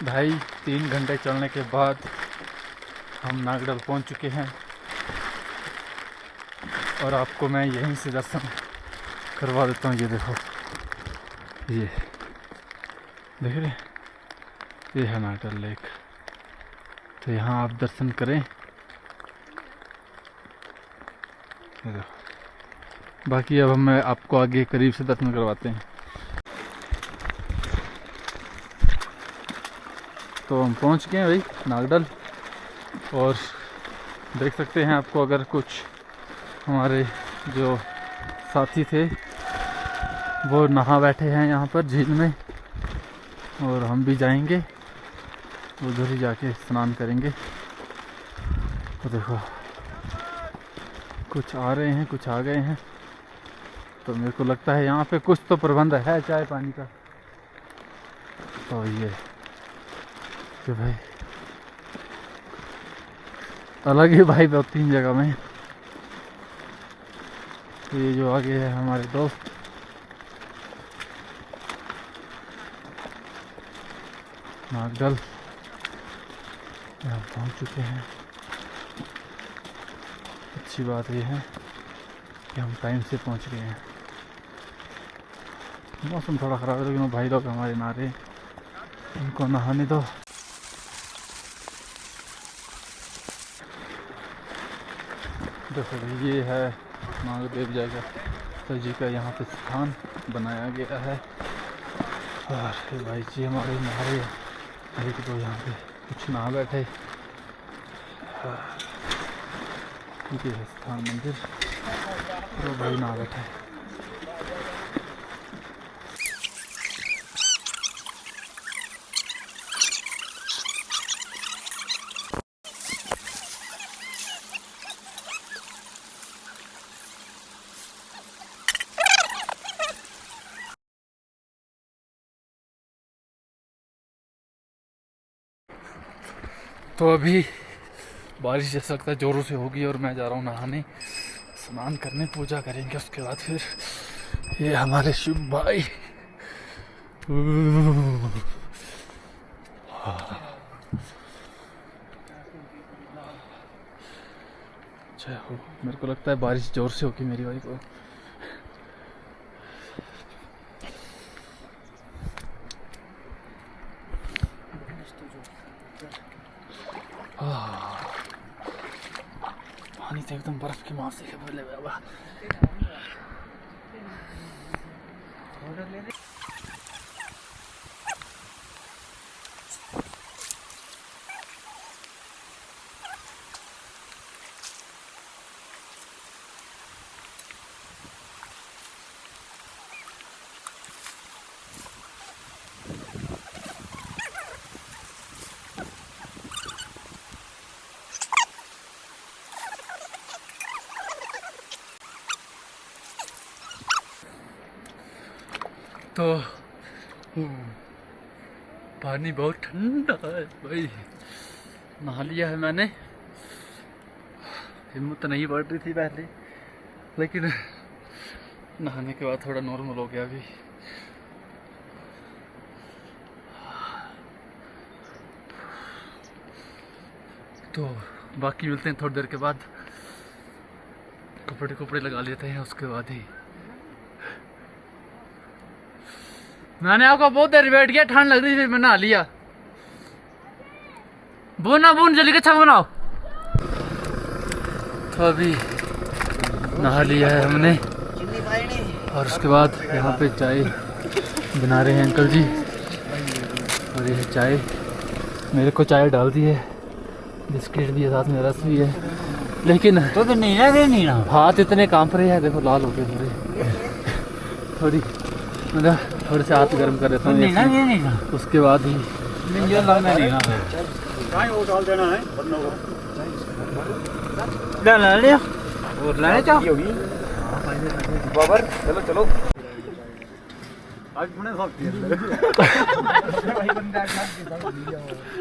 ढाई 3 घंटे चलने के बाद हम नागदल पहुंच चुके हैं, और आपको मैं यहीं से दर्शन करवा देता हूँ। ये देखो, ये देख रहे, ये है नागदल लेक, तो यहाँ आप दर्शन करें। ये देखो, बाकी अब मैं आपको आगे करीब से दर्शन करवाते हैं। तो हम पहुँच गए हैं भाई नागदल, और देख सकते हैं आपको, अगर कुछ हमारे जो साथी थे वो नहा बैठे हैं यहाँ पर झील में, और हम भी जाएंगे उधर ही जाके स्नान करेंगे। तो देखो कुछ आ रहे हैं, कुछ आ गए हैं, तो मेरे को लगता है यहाँ पे कुछ तो प्रबंध है चाय पानी का। तो ये कि भाई अलग ही वाइब होती है जगह में। तो ये जो आगे है हमारे दोस्त, नागदल यहाँ पहुँच चुके हैं। अच्छी बात यह है कि हम टाइम से पहुँच गए हैं। मौसम थोड़ा ख़राब है लेकिन भाई लोग हमारे नहा रहे, उनको नहाने दो। देखो ये है महादेव जगह जी का यहाँ पे स्थान बनाया गया है। और भाई जी हमारे नहारे एक तो यहाँ पे कुछ नहा बैठे। ये है स्थान मंदिर, तो भाई नहा बैठे। तो अभी बारिश जैसा लगता है ज़ोरों से होगी और मैं जा रहा हूँ नहाने, स्नान करने, पूजा करेंगे। उसके बाद फिर ये हमारे शिव भाई जय हो। मेरे को लगता है बारिश ज़ोर से होगी मेरी भाई को। पानी तो एकदम बर्फ की मार से बोले बाबा। तो पानी बहुत ठंडा है भाई। नहा लिया है मैंने, हिम्मत नहीं बढ़ रही थी पहले, लेकिन नहाने के बाद थोड़ा नॉर्मल हो गया अभी। तो बाकी मिलते हैं थोड़ी देर के बाद। कपड़े लगा लेते हैं उसके बाद ही। मैंने आपको बहुत देर वेट किया, ठंड लग रही थी, मैं नहा लिया। बून जल्दी अच्छा बनाओ। तो अभी नहा लिया है हमने और उसके बाद यहाँ पे चाय बना रहे हैं अंकल जी। और ये चाय मेरे को चाय डाल दी है, बिस्किट भी है साथ में, रस भी है, लेकिन तो नहीं ना हाथ इतने कांप रहे हैं, देखो लाल हो गए पूरे। थोड़ी मतलब थोड़े से हाथ गर्म कर देता हूँ नहीं ना उसके बाद ही नहीं ना वो डाल देना है डाल ले और लाने चाहो बाबर। चलो चलो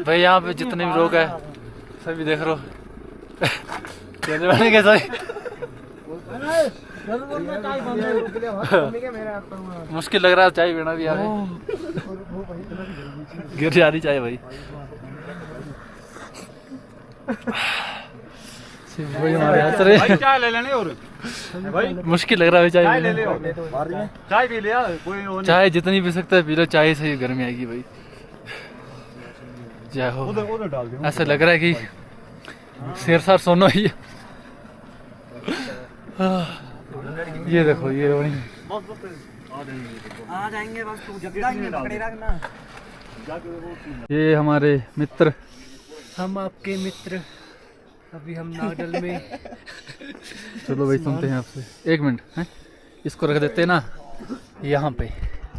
भाई यहाँ पे जितने भी लोग हैं सभी देख रहे हो कहने वाले कैसा मुश्किल लग रहा है चाय पीना भी। यार गिर जा रही चाय भाई। भाई हमारे हाथ से चाय ले लेने और भाई मुश्किल लग रहा है चाय ले ले चाय पी लिया कोई। चाय जितनी पी सकता है पी लो, चाय से ही गर्मी आएगी भाई। जय हो। उधर डाल दे। ऐसा लग रहा है कि शेर सार सोना ही है। ये देखो ये आ जाएंगे बस, तू जब जाएंगे पकड़े रखना। ये हमारे मित्र, हम आपके मित्र, अभी हम नागल में। चलो भाई सुनते हैं आपसे। एक मिनट है, इसको रख देते हैं ना यहाँ पे,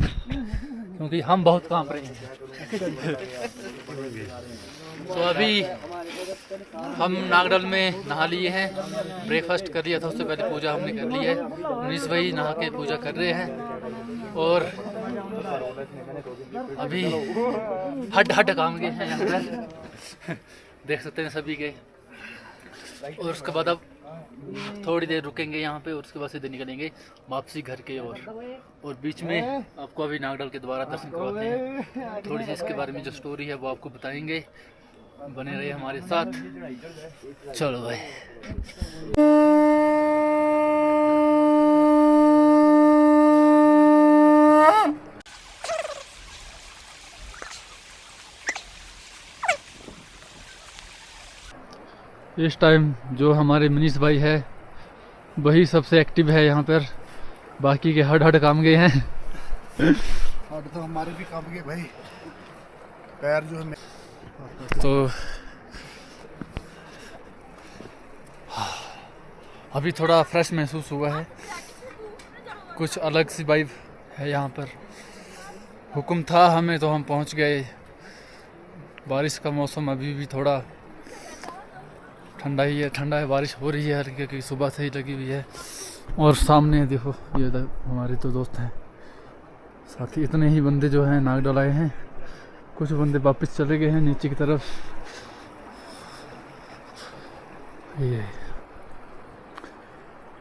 क्योंकि हम बहुत कांप रहे हैं। तो अभी हम नागडल में नहा लिए हैं, ब्रेकफास्ट कर लिया था, उससे पहले पूजा हमने कर ली है। मनीष भाई नहा के पूजा कर रहे हैं और अभी हड काम के हैं यहाँ पर, देख सकते हैं सभी के। और उसके बाद अब थोड़ी देर रुकेंगे यहाँ पे और उसके बाद सीधे निकलेंगे वापसी घर के ओर। और बीच में आपको अभी नागडल के द्वारा दर्शन करवाते हैं, थोड़ी सी इसके बारे में जो स्टोरी है वो आपको बताएंगे। बने रहिए हमारे साथ। चलो भाई। इस टाइम जो हमारे मनीष भाई है वही सबसे एक्टिव है यहाँ पर, बाकी के हड काम गए हैं। हट तो हमारे भी काम गए भाई, पैर जो है तो अभी थोड़ा फ्रेश महसूस हुआ है, कुछ अलग सी वाइब है यहाँ पर। हुक्म था हमें तो हम पहुँच गए। बारिश का मौसम अभी भी थोड़ा ठंडा ही है, ठंडा है, बारिश हो रही है हल्की क्योंकि सुबह से ही लगी हुई है। और सामने देखो ये हमारे तो दोस्त हैं साथी, इतने ही बंदे जो हैं नाग डलाए हैं, कुछ बंदे वापस चले गए हैं नीचे की तरफ। ये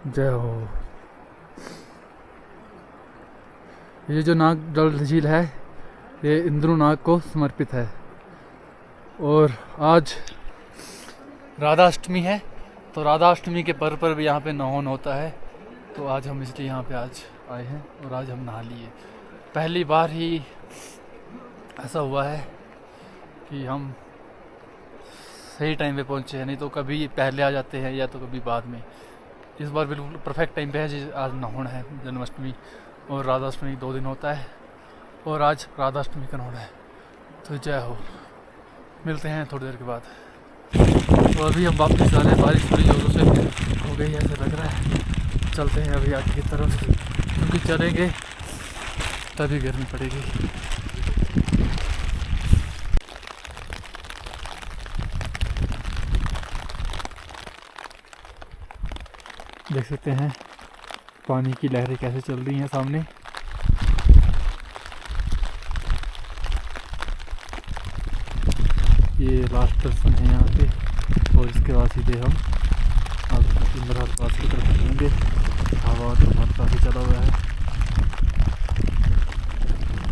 जय हो। ये जो नाग डल झील है ये इंद्रू नाग को समर्पित है और आज राधा अष्टमी है, तो राधा अष्टमी के पर्व पर भी यहाँ पे नहान होता है। तो आज हम इसलिए यहाँ पे आज आए हैं और आज हम नहा लिए। पहली बार ही ऐसा हुआ है कि हम सही टाइम पे पहुँचे हैं, नहीं तो कभी पहले आ जाते हैं या तो कभी बाद में। इस बार बिल्कुल परफेक्ट टाइम पे है। आज नहान है, जन्माष्टमी और राधा अष्टमी 2 दिन होता है और आज राधा अष्टमी का नहान है। तो जय हो। मिलते हैं थोड़ी देर के बाद। तो अभी हम वापस आ रहे हैं, बारिश थोड़ी जोरों से हो गई है ऐसा लग रहा है। चलते हैं अभी आगे की तरफ क्योंकि चलेंगे तभी गर्मी पड़ेगी। देख सकते हैं पानी की लहरें कैसे चल रही हैं सामने। ये लास्ट दर्शन है यहाँ पे और इसके बाद सीधे हम अब इंद्रा पास की तरफ जाएंगे। हवा तो बहुत काफ़ी चला हुआ है,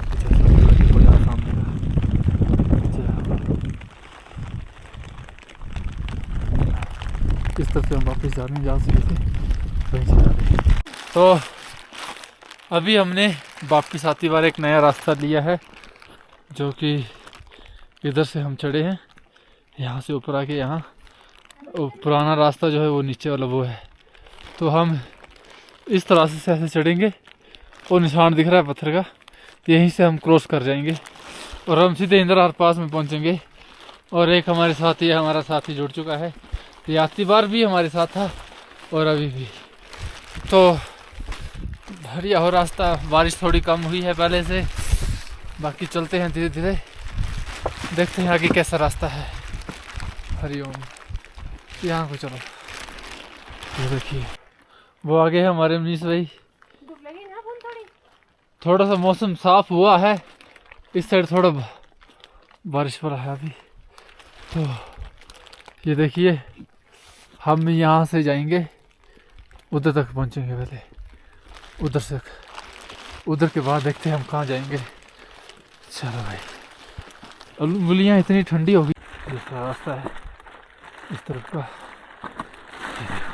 कुछ ऐसा लग रहा है कि कोई आ सामने का। इस तरफ से हम वापस जा रहे हैं जहाँ से वहीं से जा रहे हैं। तो अभी हमने वापस आती बार एक नया रास्ता लिया है जो कि इधर से हम चढ़े हैं, यहाँ से ऊपर आके यहाँ पुराना रास्ता जो है वो नीचे वाला वो है। तो हम इस तरह से ऐसे चढ़ेंगे, वो निशान दिख रहा है पत्थर का, यहीं से हम क्रॉस कर जाएंगे और हम सीधे इंद्रहार पास में पहुंचेंगे। और एक हमारे साथी है, हमारा साथी जुड़ चुका है, ये आती बार भी हमारे साथ था और अभी भी। तो बढ़िया हो रास्ता, बारिश थोड़ी कम हुई है पहले से, बाकी चलते हैं धीरे धीरे, देखते हैं आगे कैसा रास्ता है। हरिओम। यहाँ को चलो, ये देखिए वो आगे है हमारे मनीष भाई। थोड़ा सा मौसम साफ हुआ है, इस साइड थोड़ा बारिश हो रहा है अभी। तो ये देखिए हम यहाँ से जाएंगे, उधर तक पहुँचेंगे पहले, उधर से, उधर के बाद देखते हैं हम कहाँ जाएंगे। चलो भाई। मूलियाँ इतनी ठंडी हो गई। दूसरा रास्ता है इस तरफ का, ये देखो,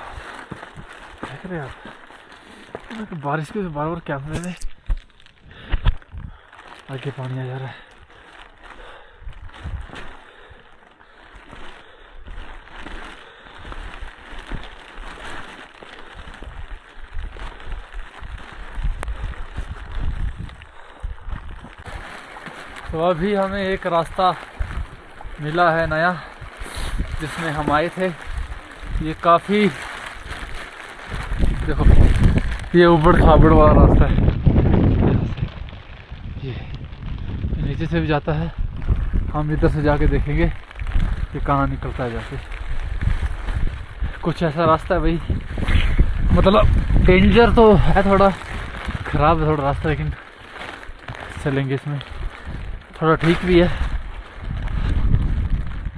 देख रहे हैं आप, बारिश के बार बार कैमरे में आगे पानी आ जा रहा है। तो अभी हमें एक रास्ता मिला है नया जिसमें हम आए थे। ये काफ़ी, देखो ये उबड़ खाबड़ वाला रास्ता है, ये नीचे से भी जाता है। हम इधर से जाके देखेंगे कि कहाँ निकलता है जाके। कुछ ऐसा रास्ता है भाई, मतलब डेंजर तो है, थोड़ा ख़राब है थोड़ा रास्ता, लेकिन चलेंगे इसमें, थोड़ा ठीक भी है।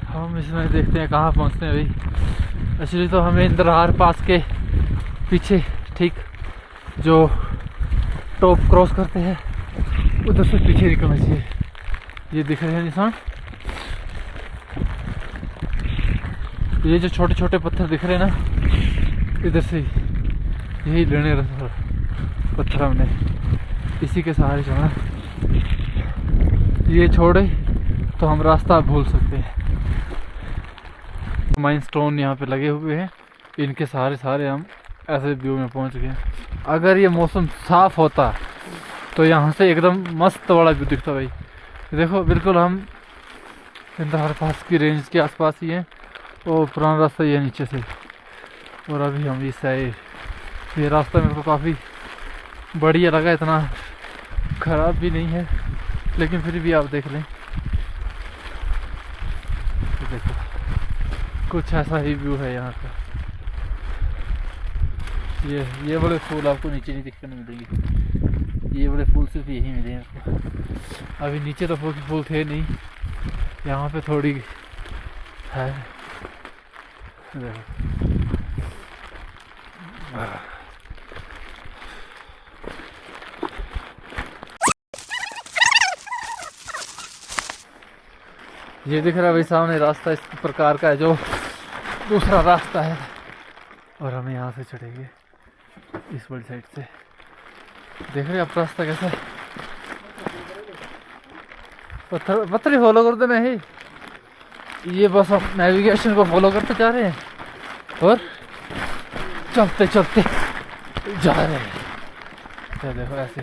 हम इसमें देखते हैं कहाँ पहुँचते हैं भाई। एक्चुअली तो हमें इंद्रहार पास के पीछे ठीक जो टॉप क्रॉस करते हैं उधर से पीछे निकलना चाहिए। ये दिख रहे हैं निशान, ये जो छोटे छोटे पत्थर दिख रहे हैं ना, इधर से यही लेने पत्थर हमने इसी के सहारे चढ़ना। ये छोड़े तो हम रास्ता भूल सकते हैं। माइन स्टोन यहाँ पे लगे हुए हैं, इनके सहारे सारे हम ऐसे व्यू में पहुँच गए। अगर ये मौसम साफ होता तो यहाँ से एकदम मस्त वाला व्यू दिखता भाई। देखो बिल्कुल हम इंद्रहर पास की रेंज के आसपास ही हैं और पुराना रास्ता ये नीचे से, और अभी हम इस साइड। ये रास्ता मेरे को काफ़ी बढ़िया लगा, इतना ख़राब भी नहीं है, लेकिन फिर भी आप देख लें। तो देखो कुछ ऐसा ही व्यू है यहाँ का। ये बड़े फूल आपको नीचे नहीं दिखने मिलेंगे, ये बड़े फूल सिर्फ यही मिले हैं आपको। अभी नीचे तो फूल थे नहीं, यहाँ पे थोड़ी है। देखो ये दिख रहा है भाई सामने रास्ता इस प्रकार का है, जो दूसरा रास्ता है, और हम यहाँ से चढ़ेंगे इस वाली साइड से। देख रहे हैं आप रास्ता कैसा है, पत्थर ही फॉलो कर देना है। ये बस हम नेविगेशन को फॉलो करते जा रहे हैं और चलते चलते जा रहे हैं। तो देखो ऐसे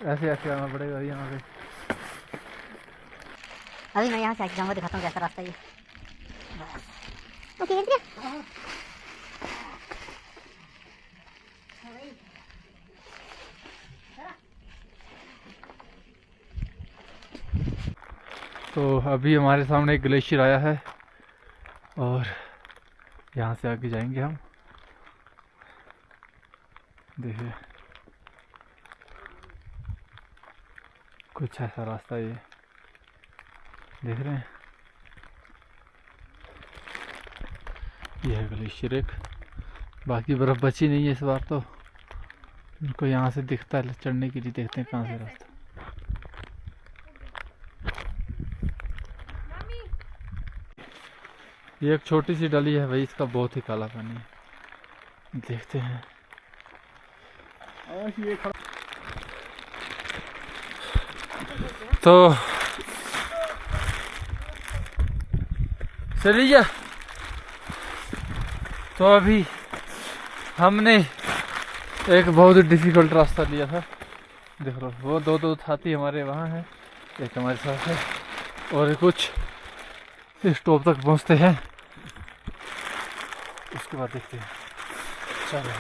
ऐसे ऐसे आना पड़ेगा यहाँ पे। अभी मैं यहाँ से आगे जाऊँगा, दिखाता हूँ कैसा रास्ता ये। तो अभी हमारे सामने एक ग्लेशियर आया है और यहाँ से आगे जाएंगे हम। देखिए कुछ ऐसा रास्ता ये देख रहे हैं, यह है ग्लेशियर एक। बाकी बर्फ़ बची नहीं है इस बार तो, इनको यहाँ से दिखता है चढ़ने के लिए। देखते हैं कहाँ से रास्ता। ये एक छोटी सी डली है भाई, इसका बहुत ही काला पानी है। देखते हैं तो चलिए। तो अभी हमने एक बहुत डिफ़िकल्ट रास्ता लिया था। देख लो वो दो साथी हमारे वहाँ हैं, एक हमारे साथ है, और कुछ इस टॉप तक पहुँचते हैं, उसके बाद देखते हैं। चलो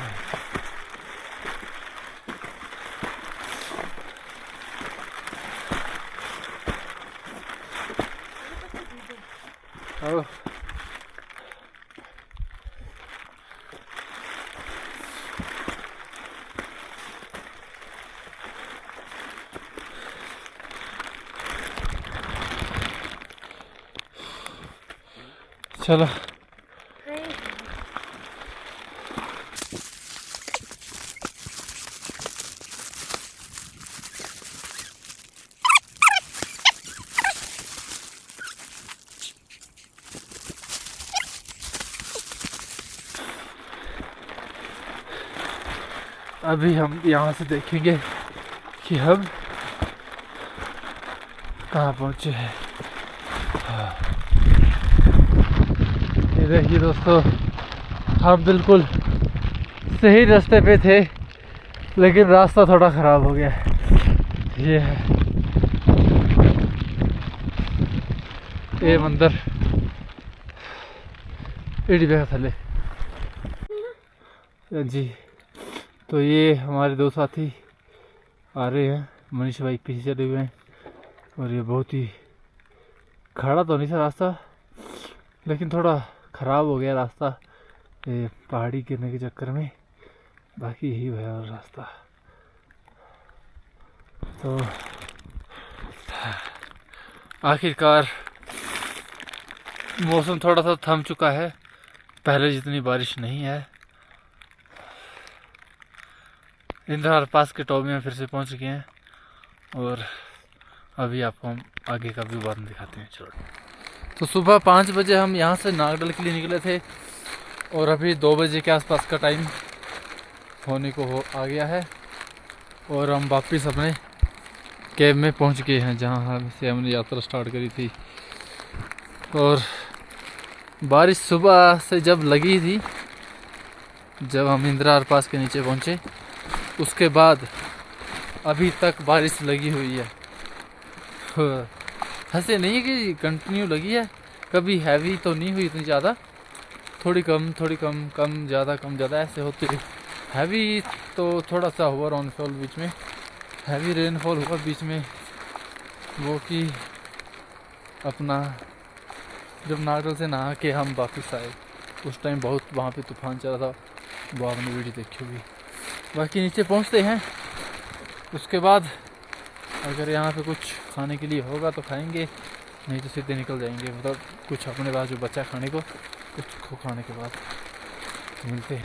आओ। चलो अभी हम यहाँ से देखेंगे कि हम कहाँ पहुँचे हैं। ये देखिए दोस्तों, हम बिल्कुल सही रास्ते पे थे, लेकिन रास्ता थोड़ा ख़राब हो गया। ये है ये मंदिर इडी बेगा थले जी। तो ये हमारे दो साथी आ रहे हैं, मनीष भाई पीछे चले हुए हैं, और ये बहुत ही खड़ा तो नहीं था रास्ता, लेकिन थोड़ा ख़राब हो गया रास्ता ये पहाड़ी गिरने के चक्कर में। बाकी यही है और रास्ता। तो आखिरकार मौसम थोड़ा सा थम चुका है, पहले जितनी बारिश नहीं है। इंद्रहर पास के टॉप में फिर से पहुंच गए हैं, और अभी आपको हम आगे का व्यू बाद में दिखाते हैं। चलो तो सुबह 5 बजे हम यहाँ से नागडल के लिए निकले थे और अभी 2 बजे के आसपास का टाइम होने को आ गया है और हम वापस अपने कैब में पहुँच गए हैं जहाँ से हमने यात्रा स्टार्ट करी थी। और बारिश सुबह से जब लगी थी, जब हम इंदिरा पास के नीचे पहुँचे, उसके बाद अभी तक बारिश लगी हुई है। ऐसे नहीं है कि कंटिन्यू लगी है, कभी हैवी तो नहीं हुई इतनी ज़्यादा, थोड़ी कम कम ज़्यादा ऐसे होती है। हैवी तो थोड़ा सा हुआ राउंडफॉल बीच में, हैवी रेनफॉल हुआ बीच में, वो कि अपना जब नागरल से नहा के हम वापस आए उस टाइम बहुत वहाँ पे तूफान चला था, वो आपने वीडियो देखी होगी। बाकी नीचे पहुँचते हैं, उसके बाद अगर यहाँ पे कुछ खाने के लिए होगा तो खाएंगे, नहीं तो सीधे निकल जाएंगे। मतलब कुछ अपने पास जो बचा खाने को, कुछ खो खाने के बाद मिलते हैं।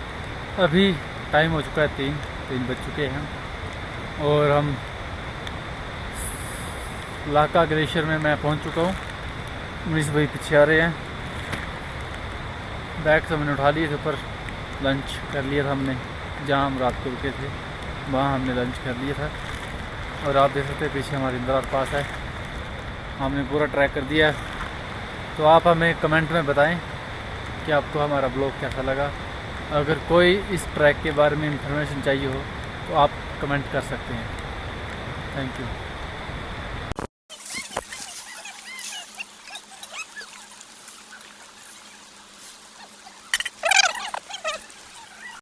अभी टाइम हो चुका है 3 बज चुके हैं और हम लाका ग्लेशियर में मैं पहुँच चुका हूँ। मनीष भाई पीछे आ रहे हैं। बैग तो मैंने उठा लिए थे, ऊपर लंच कर लिया था हमने, जहाँ हम रात को रुके थे वहाँ हमने लंच कर लिया था। और आप देख सकते हैं पीछे हमारी इंदिरा पास है, हमने पूरा ट्रैक कर दिया। तो आप हमें कमेंट में बताएं कि आपको हमारा ब्लॉग कैसा लगा। अगर कोई इस ट्रैक के बारे में इंफॉर्मेशन चाहिए हो तो आप कमेंट कर सकते हैं। Thank you.